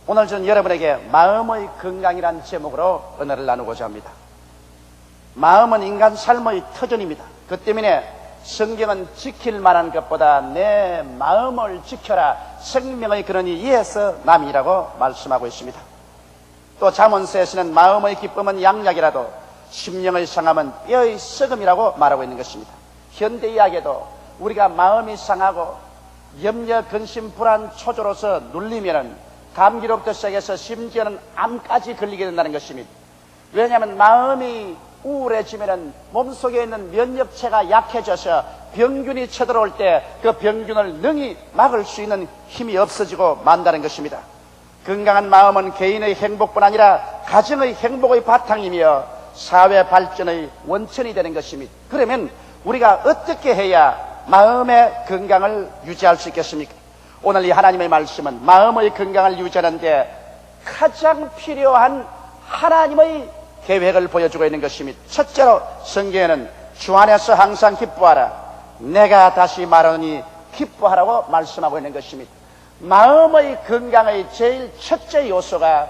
오늘 저는 여러분에게 마음의 건강이라는 제목으로 언어를 나누고자 합니다. 마음은 인간 삶의 터전입니다. 그 때문에 성경은 지킬 만한 것보다 내 마음을 지켜라, 생명의 근원이 이에서 남이라고 말씀하고 있습니다. 또 잠언서에서는 마음의 기쁨은 양약이라도 심령의 상함은 뼈의 썩음이라고 말하고 있는 것입니다. 현대 이야기에도 우리가 마음이 상하고 염려, 근심, 불안, 초조로서 눌리면은 감기로부터 시작해서 심지어는 암까지 걸리게 된다는 것입니다. 왜냐하면 마음이 우울해지면은 몸속에 있는 면역체가 약해져서 병균이 쳐들어올 때 그 병균을 능히 막을 수 있는 힘이 없어지고 만다는 것입니다. 건강한 마음은 개인의 행복뿐 아니라 가정의 행복의 바탕이며 사회 발전의 원천이 되는 것입니다. 그러면 우리가 어떻게 해야 마음의 건강을 유지할 수 있겠습니까? 오늘 이 하나님의 말씀은 마음의 건강을 유지하는데 가장 필요한 하나님의 계획을 보여주고 있는 것입니다. 첫째로 성경에는 주 안에서 항상 기뻐하라, 내가 다시 말하노니 기뻐하라고 말씀하고 있는 것입니다. 마음의 건강의 제일 첫째 요소가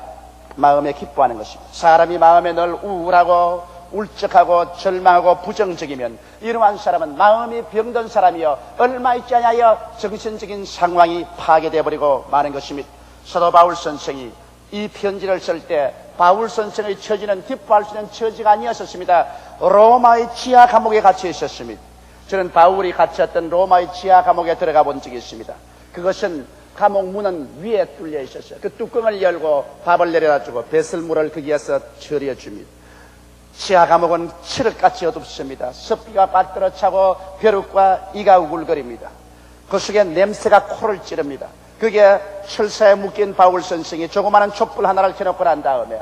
마음에 기뻐하는 것입니다. 사람이 마음에 늘 우울하고 울적하고 절망하고 부정적이면 이러한 사람은 마음이 병든 사람이요 얼마 있지 않아요 정신적인 상황이 파괴되어 버리고 마는 것입니다. 사도 바울 선생이 이 편지를 쓸 때 바울 선생의 처지는 기뻐할 수 있는 처지가 아니었습니다. 로마의 지하 감옥에 갇혀 있었습니다. 저는 바울이 갇혔던 로마의 지하 감옥에 들어가 본 적이 있습니다. 그것은 감옥 문은 위에 뚫려 있었어요. 그 뚜껑을 열고 밥을 내려다주고 배설물을 거기에서 처리해 줍니다. 지하 감옥은 칠흑같이 어둡습니다. 습기가 빠뜨려 차고 벼룩과 이가 우글거립니다. 그 속에 냄새가 코를 찌릅니다. 그게 철사에 묶인 바울 선생이 조그마한 촛불 하나를 켜놓고 난 다음에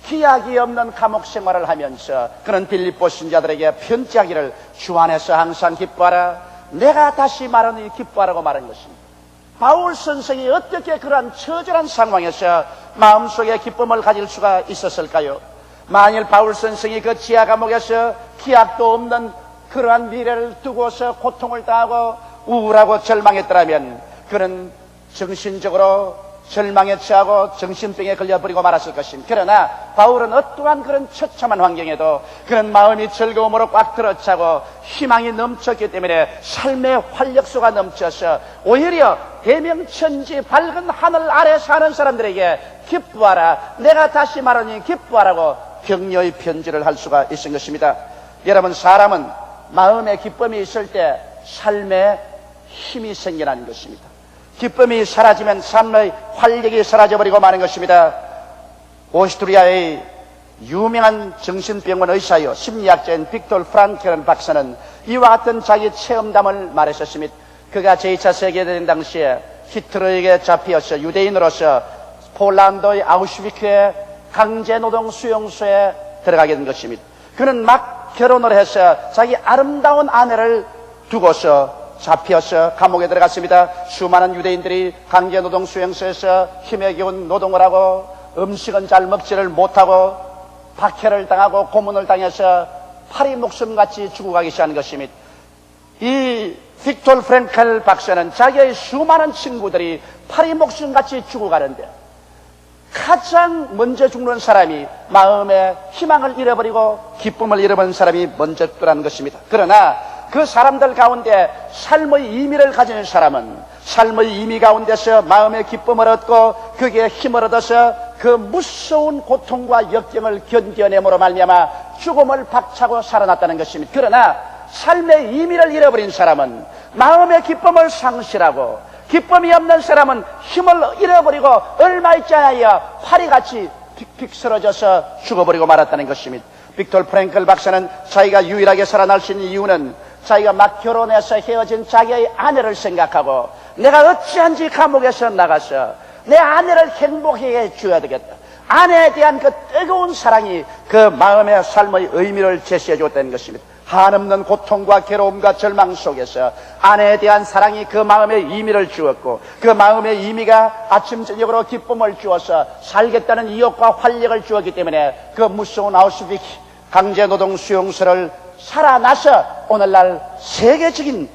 기약이 없는 감옥 생활을 하면서 그는 빌립보 신자들에게 편지하기를 주 안에서 항상 기뻐하라, 내가 다시 말하니 기뻐하라고 말한 것입니다. 바울 선생이 어떻게 그러한 처절한 상황에서 마음속에 기쁨을 가질 수가 있었을까요? 만일 바울 선생이 그 지하 감옥에서 기약도 없는 그러한 미래를 두고서 고통을 당하고 우울하고 절망했더라면 그는 정신적으로 절망에 처하고 정신병에 걸려버리고 말았을 것입니다. 그러나 바울은 어떠한 그런 처참한 환경에도 그런 마음이 즐거움으로 꽉 들어차고 희망이 넘쳤기 때문에 삶의 활력소가 넘쳐서 오히려 대명천지 밝은 하늘 아래 사는 사람들에게 기뻐하라, 내가 다시 말하니 기뻐하라고 격려의 편지를 할 수가 있은 것입니다. 여러분, 사람은 마음에 기쁨이 있을 때 삶에 힘이 생겨나는 것입니다. 기쁨이 사라지면 삶의 활력이 사라져버리고 마는 것입니다. 오스트리아의 유명한 정신병원 의사요 심리학자인 빅토르 프랑클 박사는 이와 같은 자기 체험담을 말했었습니다. 그가 제2차 세계대전 당시에 히틀러에게 잡혀서 유대인으로서 폴란드의 아우슈비츠의 강제노동 수용소에 들어가게 된 것입니다. 그는 막 결혼을 해서 자기 아름다운 아내를 두고서 잡혀서 감옥에 들어갔습니다. 수많은 유대인들이 강제노동 수용소에서 힘에 겨운 노동을 하고 음식은 잘 먹지를 못하고 박해를 당하고 고문을 당해서 파리 목숨같이 죽어가기 시작한 것입니다. 이 빅토르 프랑클 박사는 자기의 수많은 친구들이 파리 목숨같이 죽어가는데 가장 먼저 죽는 사람이 마음의 희망을 잃어버리고 기쁨을 잃어버린 사람이 먼저 죽더라는 것입니다. 그러나 그 사람들 가운데 삶의 의미를 가진 사람은 삶의 의미 가운데서 마음의 기쁨을 얻고 거기에 힘을 얻어서 그 무서운 고통과 역경을 견뎌내므로 말미암아 죽음을 박차고 살아났다는 것입니다. 그러나 삶의 의미를 잃어버린 사람은 마음의 기쁨을 상실하고 기쁨이 없는 사람은 힘을 잃어버리고 얼마 있지 않아요 파리같이 픽픽 쓰러져서 죽어버리고 말았다는 것입니다. 빅토르 프랑클 박사는 자기가 유일하게 살아날 수 있는 이유는 자기가 막 결혼해서 헤어진 자기의 아내를 생각하고 내가 어찌한지 감옥에서 나가서 내 아내를 행복하게 해줘야 되겠다. 아내에 대한 그 뜨거운 사랑이 그 마음의 삶의 의미를 제시해 줬다는 것입니다. 한없는 고통과 괴로움과 절망 속에서 아내에 대한 사랑이 그 마음의 의미를 주었고 그 마음의 의미가 아침 저녁으로 기쁨을 주어서 살겠다는意欲과 활력을 주었기 때문에 그 무서운 아우슈비츠 강제노동 수용소를 살아나서 오늘날 세계적인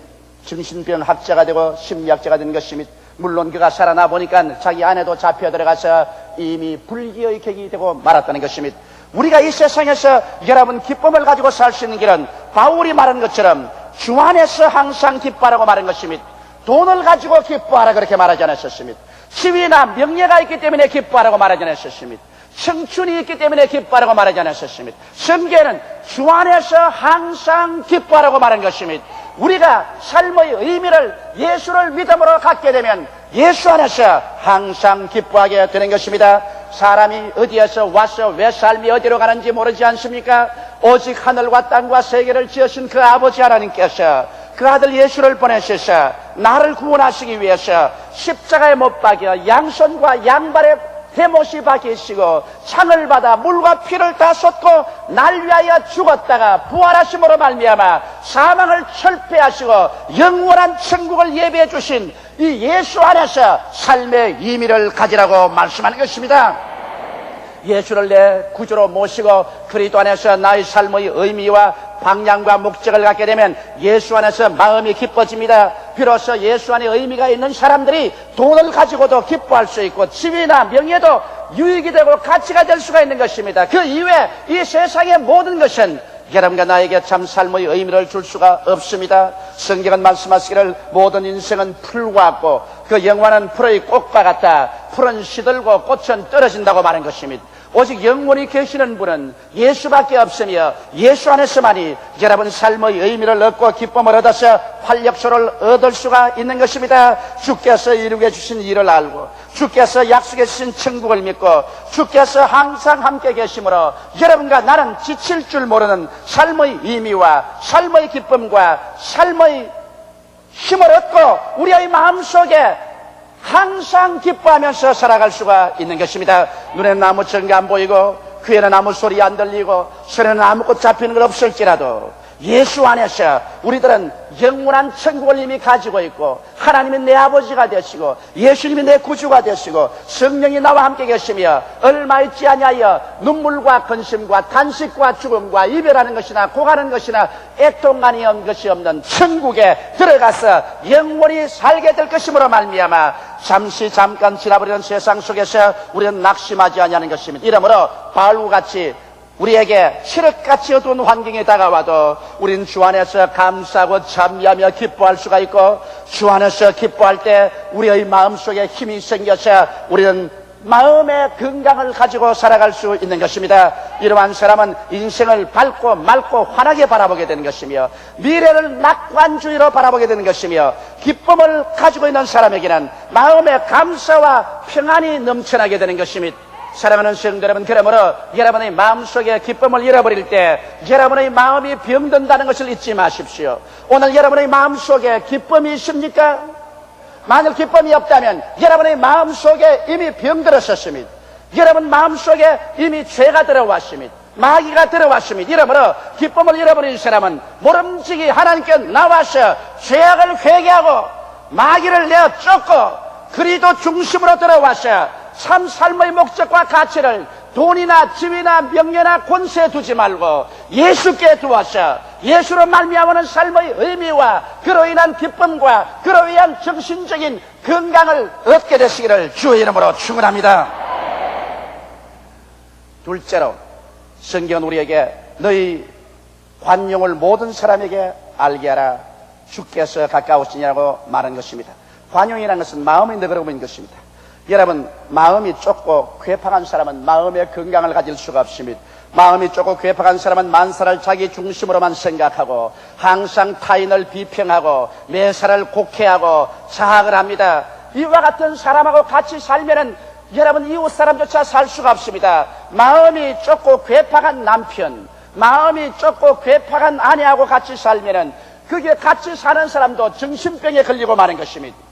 정신병 학자가 되고 심리학자가 된 것입니다. 물론 그가 살아나 보니까 자기 아내도 잡혀 들어가서 이미 불기의 객이 되고 말았다는 것입니다. 우리가 이 세상에서 여러분 기쁨을 가지고 살 수 있는 길은 바울이 말한 것처럼 주 안에서 항상 기뻐하라고 말한 것입니다. 돈을 가지고 기뻐하라 그렇게 말하지 않았었습니다. 지위나 명예가 있기 때문에 기뻐하라고 말하지 않았었습니다. 청춘이 있기 때문에 기뻐하라고 말하지 않았었습니다. 성경에는 주 안에서 항상 기뻐하라고 말한 것입니다. 우리가 삶의 의미를 예수를 믿음으로 갖게 되면 예수 안에서 항상 기뻐하게 되는 것입니다. 사람이 어디에서 와서 왜 삶이 어디로 가는지 모르지 않습니까? 오직 하늘과 땅과 세계를 지으신 그 아버지 하나님께서 그 아들 예수를 보내셔서 나를 구원하시기 위해서 십자가에 못 박여 양손과 양발에 대못이 박히시고 창을 받아 물과 피를 다 쏟고 날 위하여 죽었다가 부활하심으로 말미암아 사망을 철폐하시고 영원한 천국을 예비해 주신 이 예수 안에서 삶의 의미를 가지라고 말씀하는 것입니다. 예수를 내 구주로 모시고 그리스도 안에서 나의 삶의 의미와 방향과 목적을 갖게 되면 예수 안에서 마음이 기뻐집니다. 비로소 예수 안에 의미가 있는 사람들이 돈을 가지고도 기뻐할 수 있고 지위나 명예도 유익이 되고 가치가 될 수가 있는 것입니다. 그 이외에 이 세상의 모든 것은 여러분과 나에게 참 삶의 의미를 줄 수가 없습니다. 성경은 말씀하시기를 모든 인생은 풀과 같고 그 영원한 풀의 꽃과 같다. 풀은 시들고 꽃은 떨어진다고 말한 것입니다. 오직 영원히 계시는 분은 예수밖에 없으며 예수 안에서만이 여러분 삶의 의미를 얻고 기쁨을 얻어서 활력소를 얻을 수가 있는 것입니다. 주께서 이루게 주신 일을 알고 주께서 약속해 주신 천국을 믿고 주께서 항상 함께 계심으로 여러분과 나는 지칠 줄 모르는 삶의 의미와 삶의 기쁨과 삶의 힘을 얻고 우리의 마음속에 항상 기뻐하면서 살아갈 수가 있는 것입니다. 눈에는 아무 증거 안 보이고 귀에는 아무 소리 안 들리고 손에는 아무것도 잡히는 것 없을지라도 예수 안에서 우리들은 영원한 천국을 이미 가지고 있고 하나님이 내 아버지가 되시고 예수님이 내 구주가 되시고 성령이 나와 함께 계시며 얼마 있지 아니하여 눈물과 근심과 탄식과 죽음과 이별하는 것이나 고가는 것이나 애통간이 없는 것이 없는 천국에 들어가서 영원히 살게 될 것이므로 말미암아 잠깐 지나버리는 세상 속에서 우리는 낙심하지 아니하는 것입니다. 이러므로 바울과 같이 우리에게 칠흑같이 어두운 환경이 다가와도 우리는 주 안에서 감사하고 찬미하며 기뻐할 수가 있고 주 안에서 기뻐할 때 우리의 마음속에 힘이 생겨서 우리는 마음의 건강을 가지고 살아갈 수 있는 것입니다. 이러한 사람은 인생을 밝고 맑고 환하게 바라보게 되는 것이며 미래를 낙관주의로 바라보게 되는 것이며 기쁨을 가지고 있는 사람에게는 마음의 감사와 평안이 넘쳐나게 되는 것입니다. 사랑하는 성도 여러분, 그러므로 여러분의 마음속에 기쁨을 잃어버릴 때 여러분의 마음이 병든다는 것을 잊지 마십시오. 오늘 여러분의 마음속에 기쁨이 있습니까? 만일 기쁨이 없다면 여러분의 마음속에 이미 병들었었습니다. 여러분 마음속에 이미 죄가 들어왔습니다. 마귀가 들어왔습니다. 이러므로 기쁨을 잃어버린 사람은 모름지기 하나님께 나와서 죄악을 회개하고 마귀를 내어 쫓고 그리스도 중심으로 들어와서 참 삶의 목적과 가치를 돈이나 지위나 명예나 권세에 두지 말고 예수께 두어서 예수로 말미암는 삶의 의미와 그로 인한 기쁨과 그로 인한 정신적인 건강을 얻게 되시기를 주의 이름으로 축원합니다. 둘째로 성경은 우리에게 너희 관용을 모든 사람에게 알게 하라. 주께서 가까우시냐고 말한 것입니다. 관용이라는 것은 마음이 너그러운 인 것입니다. 여러분 마음이 좁고 괴팍한 사람은 마음의 건강을 가질 수가 없습니다. 마음이 좁고 괴팍한 사람은 만사를 자기 중심으로만 생각하고 항상 타인을 비평하고 매사를 곡해하고 자학을 합니다. 이와 같은 사람하고 같이 살면은 여러분 이웃 사람조차 살 수가 없습니다. 마음이 좁고 괴팍한 남편, 마음이 좁고 괴팍한 아내하고 같이 살면은 그게 같이 사는 사람도 정신병에 걸리고 마는 것입니다.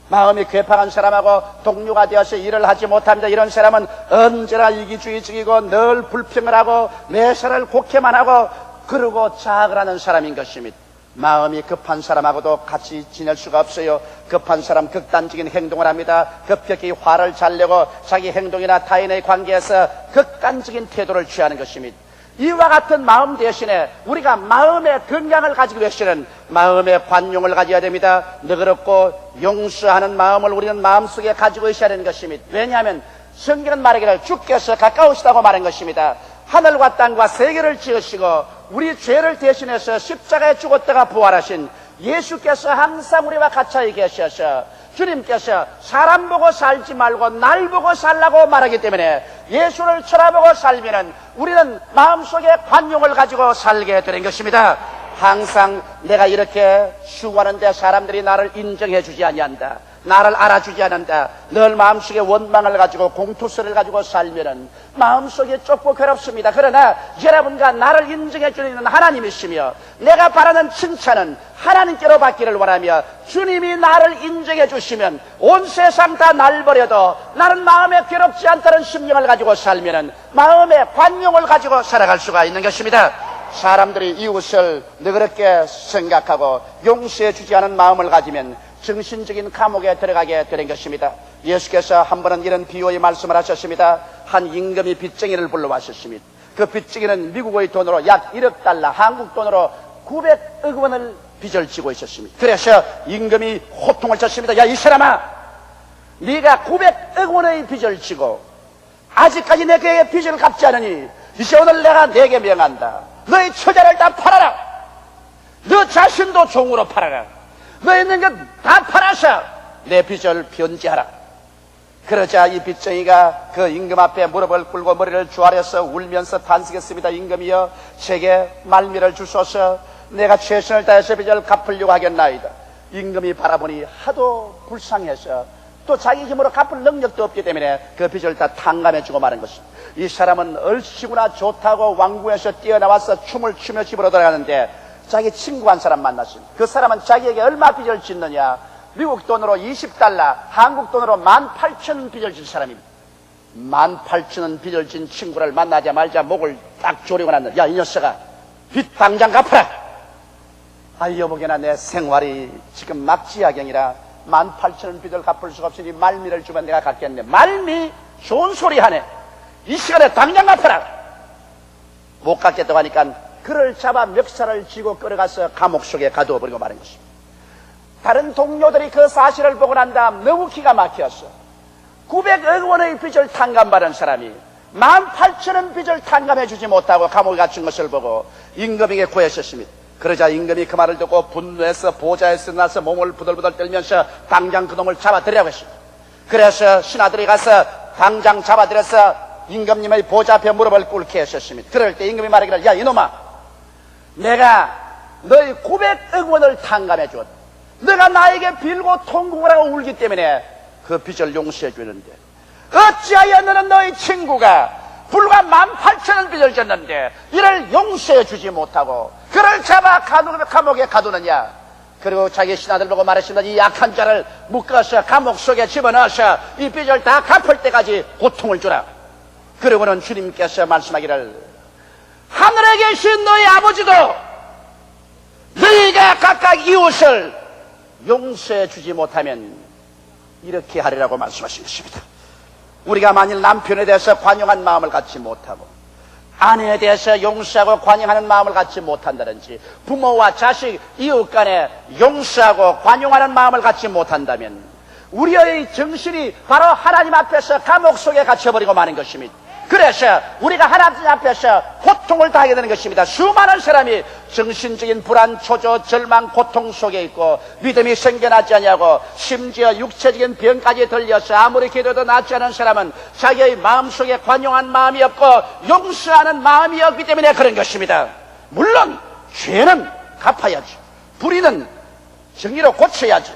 마음이 괴팍한 사람하고 동료가 되어서 일을 하지 못합니다. 이런 사람은 언제나 이기주의적이고 늘 불평을 하고 매사를 곡해만 하고 그러고 자학을 하는 사람인 것입니다. 마음이 급한 사람하고도 같이 지낼 수가 없어요. 급한 사람 극단적인 행동을 합니다. 급격히 화를 잘 내고 자기 행동이나 타인의 관계에서 극단적인 태도를 취하는 것입니다. 이와 같은 마음 대신에 우리가 마음의 건강을 가지기 위해서는 마음의 관용을 가져야 됩니다. 너그럽고 용서하는 마음을 우리는 마음속에 가지고 있어야 하는 것입니다. 왜냐하면 성경은 말하기를 주께서 가까우시다고 말한 것입니다. 하늘과 땅과 세계를 지으시고 우리 죄를 대신해서 십자가에 죽었다가 부활하신 예수께서 항상 우리와 같이 계셔서 주님께서 사람 보고 살지 말고 날 보고 살라고 말하기 때문에 예수를 쳐다보고 살면은 우리는 마음속에 관용을 가지고 살게 되는 것입니다. 항상 내가 이렇게 수고하는데 사람들이 나를 인정해 주지 아니한다, 나를 알아주지 않는다, 늘 마음속에 원망을 가지고 공투스를 가지고 살면은 마음속에 좁고 괴롭습니다. 그러나 여러분과 나를 인정해 주는 하나님이시며 내가 바라는 칭찬은 하나님께로 받기를 원하며 주님이 나를 인정해 주시면 온 세상 다 날 버려도 나는 마음에 괴롭지 않다는 심령을 가지고 살면은 마음의 관용을 가지고 살아갈 수가 있는 것입니다. 사람들이 이웃을 너그럽게 생각하고 용서해 주지 않은 마음을 가지면 정신적인 감옥에 들어가게 되는 것입니다. 예수께서 한 번은 이런 비유의 말씀을 하셨습니다. 한 임금이 빚쟁이를 불러왔었습니다. 그 빚쟁이는 미국의 돈으로 약 1억 달러, 한국 돈으로 900억 원을 빚을 지고 있었습니다. 그래서 임금이 호통을 쳤습니다. 야, 이 사람아, 네가 900억 원의 빚을 지고 아직까지 내게 빚을 갚지 않으니 이제 오늘 내가 네게 명한다. 너의 처자를 다 팔아라. 너 자신도 종으로 팔아라. 너 있는 것 다 팔아서 내 빚을 변제하라. 그러자 이 빚쟁이가 그 임금 앞에 무릎을 꿇고 머리를 조아려서 울면서 탄식했습니다. 임금이여, 제게 말미를 주소서. 내가 최선을 다해서 빚을 갚으려고 하겠나이다. 임금이 바라보니 하도 불쌍해서 또 자기 힘으로 갚을 능력도 없기 때문에 그 빚을 다 탕감해주고 마는 것입니다. 이 사람은 얼씨구나 좋다고 왕궁에서 뛰어나와서 춤을 추며 집으로 돌아가는데 자기 친구 한 사람 만났습니다. 그 사람은 자기에게 얼마 빚을 짓느냐? 미국 돈으로 20달러, 한국 돈으로 18,000원 빚을 진 사람입니다. 18,000원 빚을 진 친구를 만나자마자 목을 딱 조리고 났는데, 야, 이 녀석아, 빚 당장 갚아라. 아, 여보게나 내 생활이 지금 막지하경이라 18,000원 빚을 갚을 수가 없으니 말미를 주면 내가 갚겠네. 말미? 좋은 소리 하네. 이 시간에 당장 갚아라. 못 갚겠다고 하니까 그를 잡아 멱살을 쥐고 끌어가서 감옥 속에 가두어 버리고 마는 것입니다. 다른 동료들이 그 사실을 보고 난 다음 너무 기가 막혔어. 900억 원의 빚을 탕감받은 사람이 18,000원 빚을 탕감해 주지 못하고 감옥에 갇힌 것을 보고 임금에게 구했었습니다. 그러자 임금이 그 말을 듣고 분노해서 보좌에서 나서 몸을 부들부들 떨면서 당장 그놈을 잡아들이라고 했습니다. 그래서 신하들이 가서 당장 잡아들여서 임금님의 보좌 앞에 무릎을 꿇게 하셨습니다. 그럴 때 임금이 말하기를, 야, 이놈아, 내가 너희 900억 원을 탕감해 주었다. 너가 나에게 빌고 통곡을 하고 울기 때문에 그 빚을 용서해 주는데 어찌하여 너는 너희 친구가 불과 18,000원 빚을 졌는데 이를 용서해 주지 못하고 그를 잡아 감옥에 가두느냐? 그리고 자기 신하들 보고 말했습니다. 이 약한 자를 묶어서 감옥 속에 집어넣어서 이 빚을 다 갚을 때까지 고통을 주라. 그리고는 주님께서 말씀하기를, 하늘에 계신 너희 아버지도 너희가 각각 이웃을 용서해 주지 못하면 이렇게 하리라고 말씀하신 것입니다. 우리가 만일 남편에 대해서 관용한 마음을 갖지 못하고 아내에 대해서 용서하고 관용하는 마음을 갖지 못한다든지 부모와 자식, 이웃 간에 용서하고 관용하는 마음을 갖지 못한다면 우리의 정신이 바로 하나님 앞에서 감옥 속에 갇혀버리고 마는 것입니다. 그래서 우리가 하나님 앞에서 고통을 당하게 되는 것입니다. 수많은 사람이 정신적인 불안, 초조, 절망, 고통 속에 있고 믿음이 생겨나지 않냐고 심지어 육체적인 병까지 들려서 아무리 기도도 낫지 않은 사람은 자기의 마음속에 관용한 마음이 없고 용서하는 마음이 없기 때문에 그런 것입니다. 물론 죄는 갚아야지, 불의는 정의로 고쳐야지,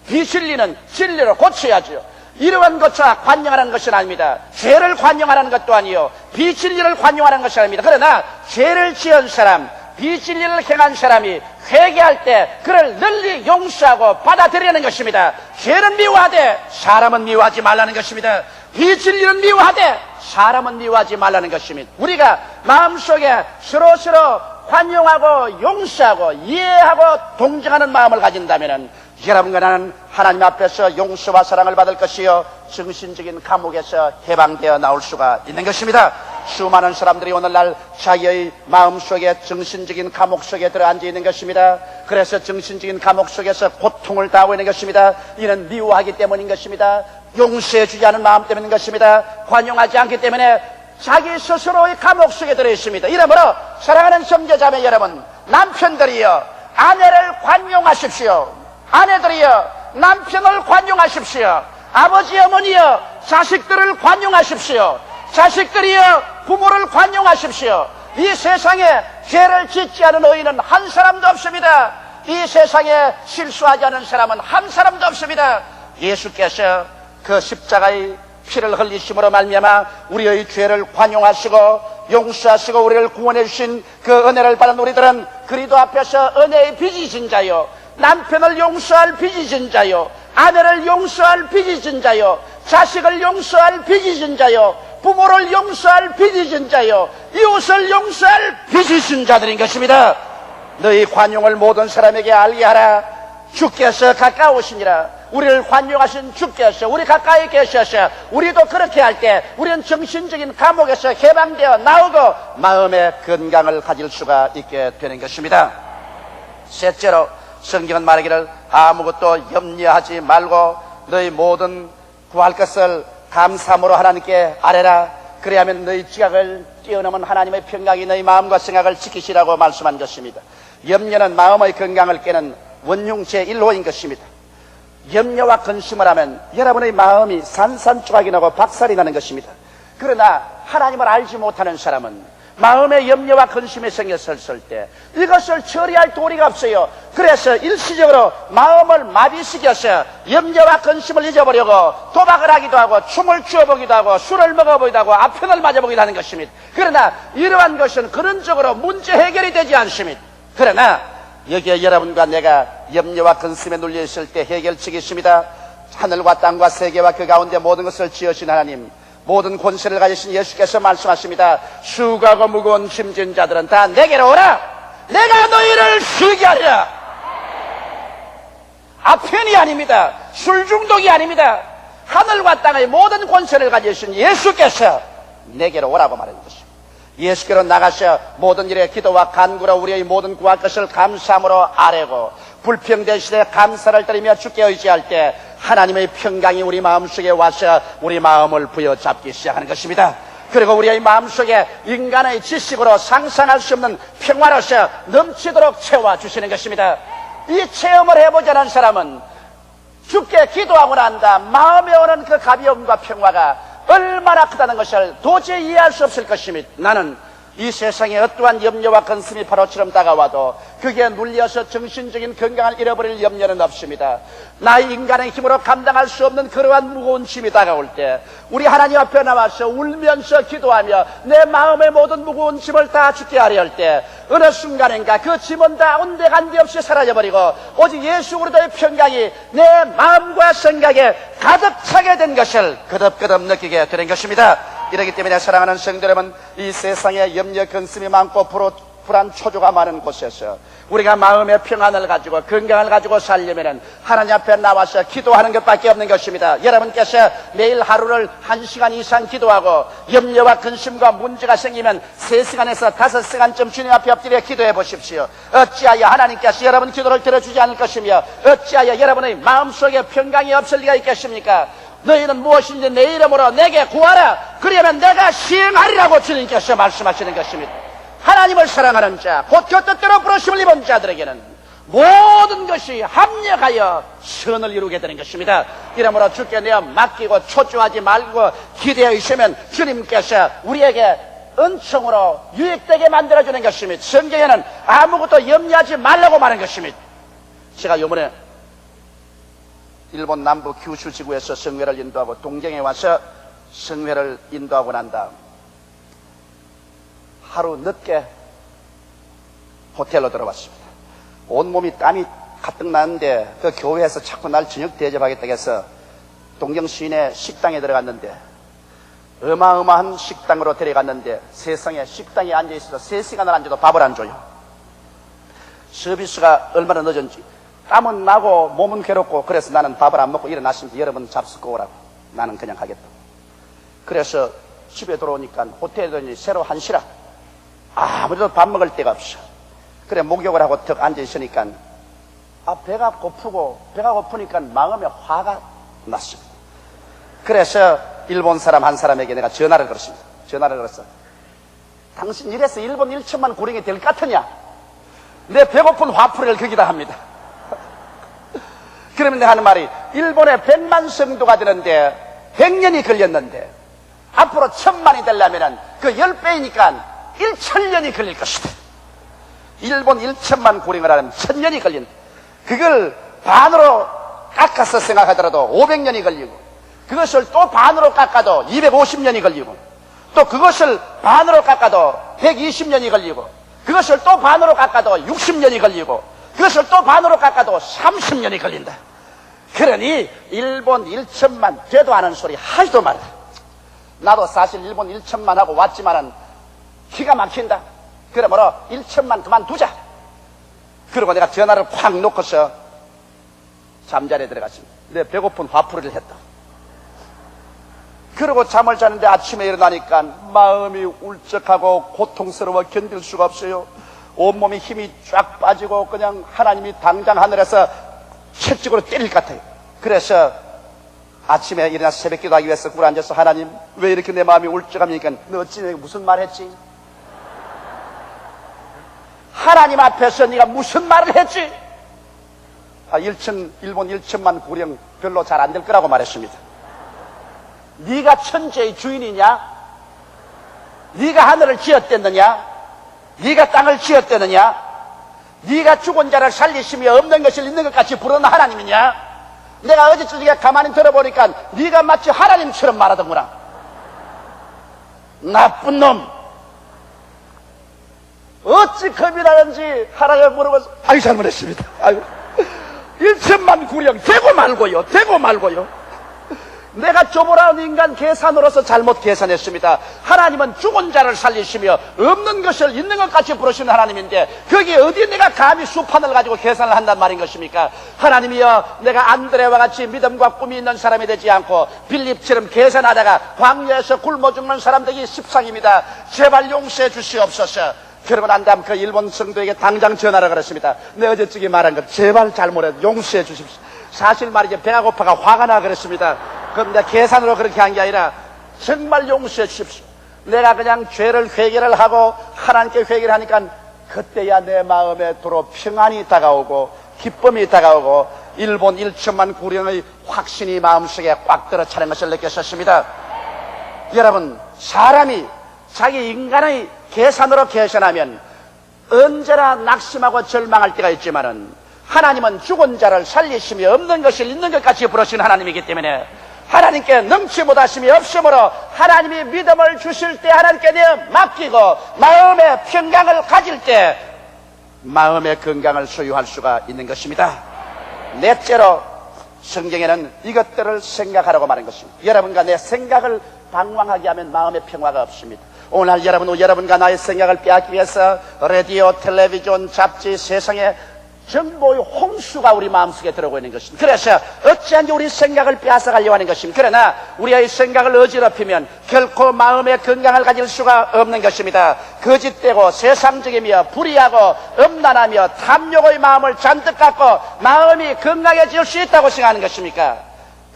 비진리는 진리로 고쳐야죠. 이러한 것과 관용하는 것은 아닙니다. 죄를 관용하는 것도 아니요, 비진리를 관용하는 것이 아닙니다. 그러나 죄를 지은 사람, 비진리를 행한 사람이 회개할 때 그를 널리 용서하고 받아들이는 것입니다. 죄는 미워하되 사람은 미워하지 말라는 것입니다. 비진리는 미워하되 사람은 미워하지 말라는 것입니다. 우리가 마음속에 서로서로 관용하고 용서하고 이해하고 동정하는 마음을 가진다면 여러분과 나는 하나님 앞에서 용서와 사랑을 받을 것이요 정신적인 감옥에서 해방되어 나올 수가 있는 것입니다. 수많은 사람들이 오늘날 자기의 마음속에 정신적인 감옥 속에 들어앉아 있는 것입니다. 그래서 정신적인 감옥 속에서 고통을 당하고 있는 것입니다. 이는 미워하기 때문인 것입니다. 용서해 주지 않은 마음 때문인 것입니다. 관용하지 않기 때문에 자기 스스로의 감옥 속에 들어 있습니다. 이러므로 사랑하는 형제자매 여러분, 남편들이여 아내를 관용하십시오. 아내들이여 남편을 관용하십시오. 아버지 어머니여 자식들을 관용하십시오. 자식들이여 부모를 관용하십시오. 이 세상에 죄를 짓지 않은 의인은 한 사람도 없습니다. 이 세상에 실수하지 않은 사람은 한 사람도 없습니다. 예수께서 그 십자가의 피를 흘리심으로 말미암아 우리의 죄를 관용하시고 용서하시고 우리를 구원해 주신 그 은혜를 받은 우리들은 그리스도 앞에서 은혜의 빚이진 자요, 남편을 용서할 빚이진 자요, 아내를 용서할 빚이진 자요, 자식을 용서할 빚이진 자요, 부모를 용서할 빚이진 자요, 이웃을 용서할 빚이진 자들인 것입니다. 너희 관용을 모든 사람에게 알게 하라. 주께서 가까우시니라. 우리를 관용하신 주께서 우리 가까이 계셔서 우리도 그렇게 할 때 우리는 정신적인 감옥에서 해방되어 나오고 마음의 건강을 가질 수가 있게 되는 것입니다. 셋째로 성경은 말하기를 아무것도 염려하지 말고 너희 모든 구할 것을 감사함으로 하나님께 아뢰라. 그래야만 너희 지각을 뛰어넘은 하나님의 평강이 너희 마음과 생각을 지키시라고 말씀한 것입니다. 염려는 마음의 건강을 깨는 원흉 제1호인 것입니다. 염려와 근심을 하면 여러분의 마음이 산산조각이 나고 박살이 나는 것입니다. 그러나 하나님을 알지 못하는 사람은 마음에 염려와 근심이 생겼을 때 이것을 처리할 도리가 없어요. 그래서 일시적으로 마음을 마비시켜서 염려와 근심을 잊어버리고 도박을 하기도 하고 춤을 추어보기도 하고 술을 먹어보기도 하고 아편을 맞아보기도 하는 것입니다. 그러나 이러한 것은 근원적으로 문제 해결이 되지 않습니다. 그러나 여기에 여러분과 내가 염려와 근심에 눌려있을 때 해결책이 있습니다. 하늘과 땅과 세계와 그 가운데 모든 것을 지으신 하나님, 모든 권세를 가지신 예수께서 말씀하십니다. 수고하고 무거운 짐진 자들은 다 내게로 오라. 내가 너희를 쉬게 하리라. 아편이 아닙니다. 술 중독이 아닙니다. 하늘과 땅의 모든 권세를 가지신 예수께서 내게로 오라고 말하는 것입니다. 예수께로 나가셔 모든 일에 기도와 간구로 우리의 모든 구할 것을 감사함으로 아뢰고 불평된 시대에 감사를 드리며 주께 의지할 때 하나님의 평강이 우리 마음속에 와서 우리 마음을 부여잡기 시작하는 것입니다. 그리고 우리의 마음속에 인간의 지식으로 상상할 수 없는 평화로서 넘치도록 채워주시는 것입니다. 이 체험을 해보지 않은 사람은 주께 기도하고 난다 마음에 오는 그 가벼움과 평화가 얼마나 크다는 것을 도저히 이해할 수 없을 것입니다. 나는 이 세상에 어떠한 염려와 근심이 바로처럼 다가와도 그게 눌려서 정신적인 건강을 잃어버릴 염려는 없습니다. 나의 인간의 힘으로 감당할 수 없는 그러한 무거운 짐이 다가올 때 우리 하나님 앞에 나와서 울면서 기도하며 내 마음의 모든 무거운 짐을 다 주게 하려 할 때 어느 순간인가 그 짐은 다 온데간데 없이 사라져버리고 오직 예수 그리스도의 평강이 내 마음과 생각에 가득 차게 된 것을 거듭거듭 느끼게 되는 것입니다. 이렇기 때문에 사랑하는 성도 여러분, 이 세상에 염려 근심이 많고 불안 초조가 많은 곳에서 우리가 마음의 평안을 가지고 건강을 가지고 살려면 하나님 앞에 나와서 기도하는 것밖에 없는 것입니다. 여러분께서 매일 하루를 1시간 이상 기도하고 염려와 근심과 문제가 생기면 3시간에서 5시간쯤 주님 앞에 엎드려 기도해 보십시오. 어찌하여 하나님께서 여러분 기도를 들어주지 않을 것이며 어찌하여 여러분의 마음속에 평강이 없을 리가 있겠습니까? 너희는 무엇인지 내 이름으로 내게 구하라. 그러면 내가 시행하리라고 주님께서 말씀하시는 것입니다. 하나님을 사랑하는 자, 곧 그 뜻대로 부르심을 입은 자들에게는 모든 것이 합력하여 선을 이루게 되는 것입니다. 이러므로 주께 내어 맡기고 초조하지 말고 기대어 있으면 주님께서 우리에게 은총으로 유익되게 만들어주는 것입니다. 성경에는 아무것도 염려하지 말라고 말하는 것입니다. 제가 요번에 일본 남부 규슈 지구에서 성회를 인도하고 동경에 와서 성회를 인도하고 난 다음 하루 늦게 호텔로 들어왔습니다. 온몸이 땀이 가득 나는데 그 교회에서 자꾸 날 저녁 대접하겠다고 해서 동경 시내 식당에 들어갔는데 어마어마한 식당으로 데려갔는데 세상에 식당에 앉아있어서 3시간을 앉아도 밥을 안 줘요. 서비스가 얼마나 늦은지 땀은 나고 몸은 괴롭고 그래서 나는 밥을 안 먹고 일어났습니다. 여러분 잡수고 오라고. 나는 그냥 하겠다. 그래서 집에 들어오니까 호텔에 새로 한시라. 아무래도 밥 먹을 데가 없어. 그래 목욕을 하고 턱 앉아있으니까 배가 고프니까 마음에 화가 났습니다. 그래서 일본 사람 한 사람에게 내가 전화를 걸었습니다. 전화를 걸었어. 당신 이래서 일본 1천만 구령이 될 것 같으냐? 내 배고픈 화풀이를 거기다 합니다. 그러면 내가 하는 말이 일본에 100만 성도가 되는데 100년이 걸렸는데 앞으로 1000만이 되려면 그 10배이니까 1000년이 걸릴 것이다. 일본 1천만 구령을 하려면 1000년이 걸린다. 그걸 반으로 깎아서 생각하더라도 500년이 걸리고 그것을 또 반으로 깎아도 250년이 걸리고 또 그것을 반으로 깎아도 120년이 걸리고 그것을 또 반으로 깎아도 60년이 걸리고 그것을 또 반으로 깎아도 30년이 걸린다. 그러니 일본 1천만 되도 않은 소리 하지도 말라. 나도 사실 일본 1천만 하고 왔지만은 기가 막힌다. 그러므로 1천만 그만두자. 그리고 내가 전화를 콱 놓고서 잠자리에 들어갔습니다. 내 배고픈 화풀이를 했다. 그리고 잠을 자는데 아침에 일어나니까 마음이 울적하고 고통스러워 견딜 수가 없어요. 온몸에 힘이 쫙 빠지고 그냥 하나님이 당장 하늘에서 채찍으로 때릴 것 같아요. 그래서 아침에 일어나서 새벽 기도하기 위해서 굴 앉아서 하나님 왜 이렇게 내 마음이 울적합니까? 너 어찌 내가 무슨 말 했지? 하나님 앞에서 네가 무슨 말을 했지? 일본 1천만 구령 별로 잘 안 될 거라고 말했습니다. 네가 천재의 주인이냐? 네가 하늘을 지었댔느냐? 네가 땅을 지었댔느냐? 네가 죽은 자를 살리시며 없는 것을 있는 것 같이 부르는 하나님이냐? 내가 어제 저녁에 가만히 들어보니까 네가 마치 하나님처럼 말하더구나. 나쁜 놈! 어찌 겁이 나는지 하나님 물어봐서 잘못했습니다. 1천만 구령 되고 말고요. 내가 조보라는 인간 계산으로서 잘못 계산했습니다. 하나님은 죽은 자를 살리시며 없는 것을 있는 것 같이 부르시는 하나님인데 거기에 어디 내가 감히 수판을 가지고 계산을 한단 말인 것입니까? 하나님이여 내가 안드레와 같이 믿음과 꿈이 있는 사람이 되지 않고 빌립처럼 계산하다가 광야에서 굶어 죽는 사람 되기 십상입니다. 제발 용서해 주시옵소서. 그러고 난 다음 그 일본 성도에게 당장 전화를 걸었습니다. 내 어제쯤에 말한 것 제발 잘못해 용서해 주십시오. 사실 말이죠. 배가 고파가 화가 나 그랬습니다. 그럼 내가 계산으로 그렇게 한 게 아니라 정말 용서해 주십시오. 내가 그냥 죄를 회개를 하고 하나님께 회개를 하니까 그때야 내 마음에 도로 평안이 다가오고 기쁨이 다가오고 일본 1천만 구령의 확신이 마음속에 꽉 들어 차는 것을 느꼈었습니다. 여러분 사람이 자기 인간의 계산으로 계산하면 언제나 낙심하고 절망할 때가 있지만은 하나님은 죽은 자를 살리시며 없는 것을 있는 것 같이 부르시는 하나님이기 때문에 하나님께 넘치 못하심이 없으므로 하나님이 믿음을 주실 때 하나님께 내어 맡기고 마음의 평강을 가질 때 마음의 건강을 소유할 수가 있는 것입니다. 넷째로 성경에는 이것들을 생각하라고 말한 것입니다. 여러분과 내 생각을 방황하게 하면 마음의 평화가 없습니다. 오늘 여러분과 나의 생각을 빼앗기 위해서 라디오, 텔레비전, 잡지, 세상에 정보의 홍수가 우리 마음속에 들어오고 있는 것입니다. 그래서 어찌한지 우리 생각을 빼앗아가려고 하는 것입니다. 그러나 우리의 생각을 어지럽히면 결코 마음의 건강을 가질 수가 없는 것입니다. 거짓되고 세상적이며 불의하고 음란하며 탐욕의 마음을 잔뜩 갖고 마음이 건강해질 수 있다고 생각하는 것입니까?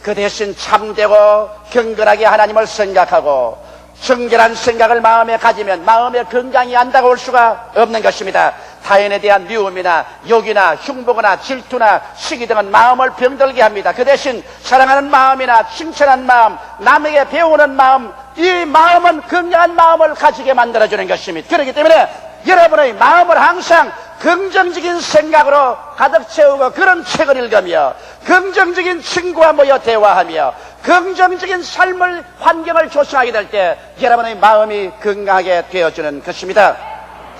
그 대신 참되고 경건하게 하나님을 생각하고 정결한 생각을 마음에 가지면 마음의 건강이 안 다가올 수가 없는 것입니다. 타인에 대한 미움이나 욕이나 흉보거나 질투나 시기 등은 마음을 병들게 합니다. 그 대신 사랑하는 마음이나 칭찬하는 마음, 남에게 배우는 마음, 이 마음은 건강한 마음을 가지게 만들어주는 것입니다. 그렇기 때문에 여러분의 마음을 항상 긍정적인 생각으로 가득 채우고 그런 책을 읽으며 긍정적인 친구와 모여 대화하며 긍정적인 삶을 환경을 조성하게 될 때 여러분의 마음이 건강하게 되어주는 것입니다.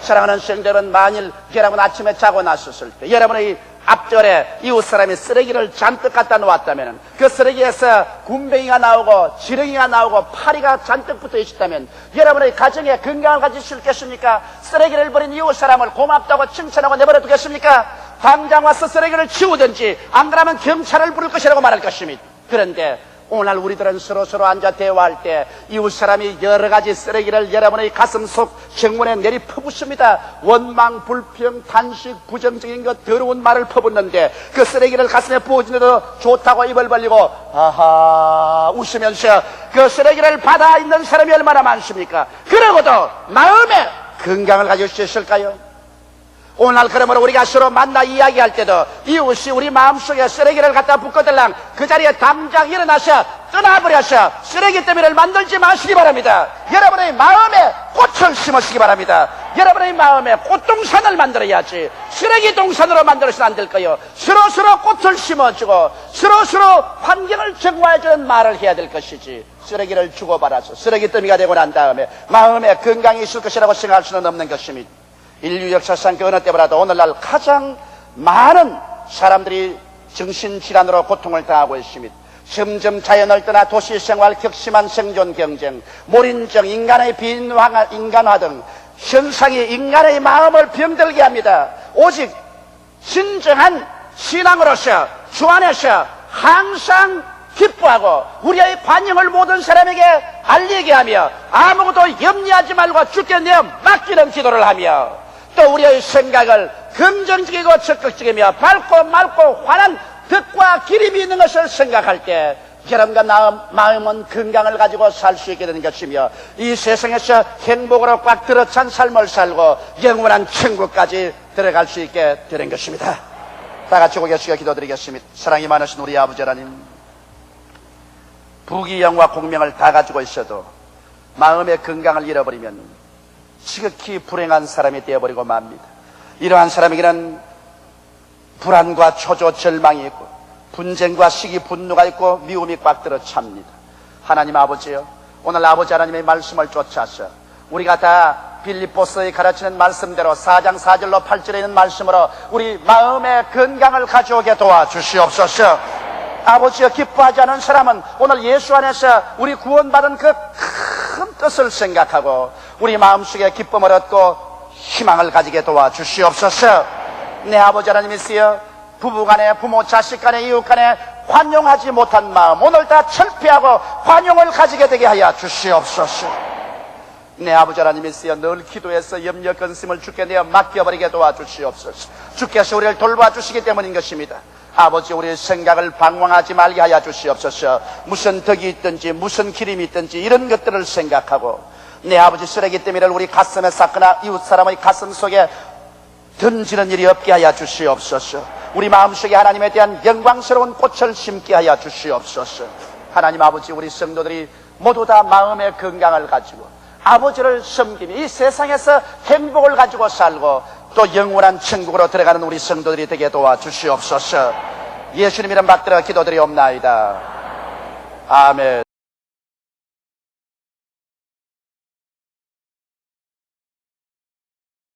사랑하는 성도는 만일 여러분 아침에 자고 나섰을 때 여러분의 앞절에 이웃 사람이 쓰레기를 잔뜩 갖다 놓았다면 그 쓰레기에서 군뱅이가 나오고 지렁이가 나오고 파리가 잔뜩 붙어 있었다면 여러분의 가정에 건강을 가질 수 있겠습니까? 쓰레기를 버린 이웃 사람을 고맙다고 칭찬하고 내버려 두겠습니까? 당장 와서 쓰레기를 치우든지 안 그러면 경찰을 부를 것이라고 말할 것입니다. 그런데 오늘 우리들은 서로 앉아 대화할 때 이웃 사람이 여러 가지 쓰레기를 여러분의 가슴 속 정문에 내리 퍼붓습니다. 원망, 불평, 단식, 부정적인 것, 더러운 말을 퍼붓는데 그 쓰레기를 가슴에 부어주는데도 좋다고 입을 벌리고 아하 웃으면서 그 쓰레기를 받아 있는 사람이 얼마나 많습니까? 그러고도 마음에 건강을 가질 수 있을까요? 오늘 그러므로 우리가 서로 만나 이야기할 때도 이웃이 우리 마음속에 쓰레기를 갖다 붓거들랑 그 자리에 당장 일어나서 떠나버려서 쓰레기 더미를 만들지 마시기 바랍니다. 여러분의 마음에 꽃을 심으시기 바랍니다. 여러분의 마음에 꽃동산을 만들어야지 쓰레기 동산으로 만들어서는 안 될 거예요. 서로 꽃을 심어주고 서로 환경을 정화해주는 말을 해야 될 것이지 쓰레기를 주고받아서 쓰레기 더미가 되고 난 다음에 마음에 건강이 있을 것이라고 생각할 수는 없는 것입니다. 인류 역사상 그 어느 때보다도 오늘날 가장 많은 사람들이 정신질환으로 고통을 당하고 있습니다. 점점 자연을 떠나 도시생활, 격심한 생존 경쟁, 몰인정, 인간의 인간화 등 현상이 인간의 마음을 병들게 합니다. 오직 진정한 신앙으로서 주 안에서 항상 기뻐하고 우리의 관용을 모든 사람에게 알리게 하며 아무것도 염려하지 말고 주께 내어 맡기는 기도를 하며 또 우리의 생각을 긍정적이고 적극적이며 밝고 맑고 환한 덕과 기림이 있는 것을 생각할 때 여러분과 마음은 건강을 가지고 살 수 있게 되는 것이며 이 세상에서 행복으로 꽉 들어찬 삶을 살고 영원한 천국까지 들어갈 수 있게 되는 것입니다. 다 같이 고개 숙여 기도드리겠습니다. 사랑이 많으신 우리 아버지 하나님, 부귀영화 공명을 다 가지고 있어도 마음의 건강을 잃어버리면 지극히 불행한 사람이 되어버리고 맙니다. 이러한 사람에게는 불안과 초조, 절망이 있고 분쟁과 시기, 분노가 있고 미움이 꽉 들어 찹니다. 하나님 아버지요, 오늘 아버지 하나님의 말씀을 쫓아서 우리가 다 빌립보서에 가르치는 말씀대로 4장 4절로 8절에 있는 말씀으로 우리 마음의 건강을 가져오게 도와주시옵소서. 아버지여, 기뻐하지 않은 사람은 오늘 예수 안에서 우리 구원받은 그 큰 뜻을 생각하고 우리 마음속에 기쁨을 얻고 희망을 가지게 도와주시옵소서. 내 아버지 하나님이시여, 부부간에, 부모, 자식간에, 이웃간에 관용하지 못한 마음 오늘 다 철폐하고 관용을 가지게 되게 하여 주시옵소서. 내 아버지 하나님이시여, 늘 기도해서 염려 근심을 주께 내어 맡겨버리게 도와주시옵소서. 주께서 우리를 돌봐주시기 때문인 것입니다. 아버지, 우리의 생각을 방황하지 말게 하여 주시옵소서. 무슨 덕이 있든지 무슨 기림이 있든지 이런 것들을 생각하고 내 아버지 쓰레기 더미를 우리 가슴에 쌓거나 이웃 사람의 가슴 속에 던지는 일이 없게 하여 주시옵소서. 우리 마음속에 하나님에 대한 영광스러운 꽃을 심게 하여 주시옵소서. 하나님 아버지, 우리 성도들이 모두 다 마음의 건강을 가지고 아버지를 섬기며 이 세상에서 행복을 가지고 살고 또 영원한 천국으로 들어가는 우리 성도들이 되게 도와주시옵소서. 예수님 이름 받들어 기도드리옵나이다. 아멘.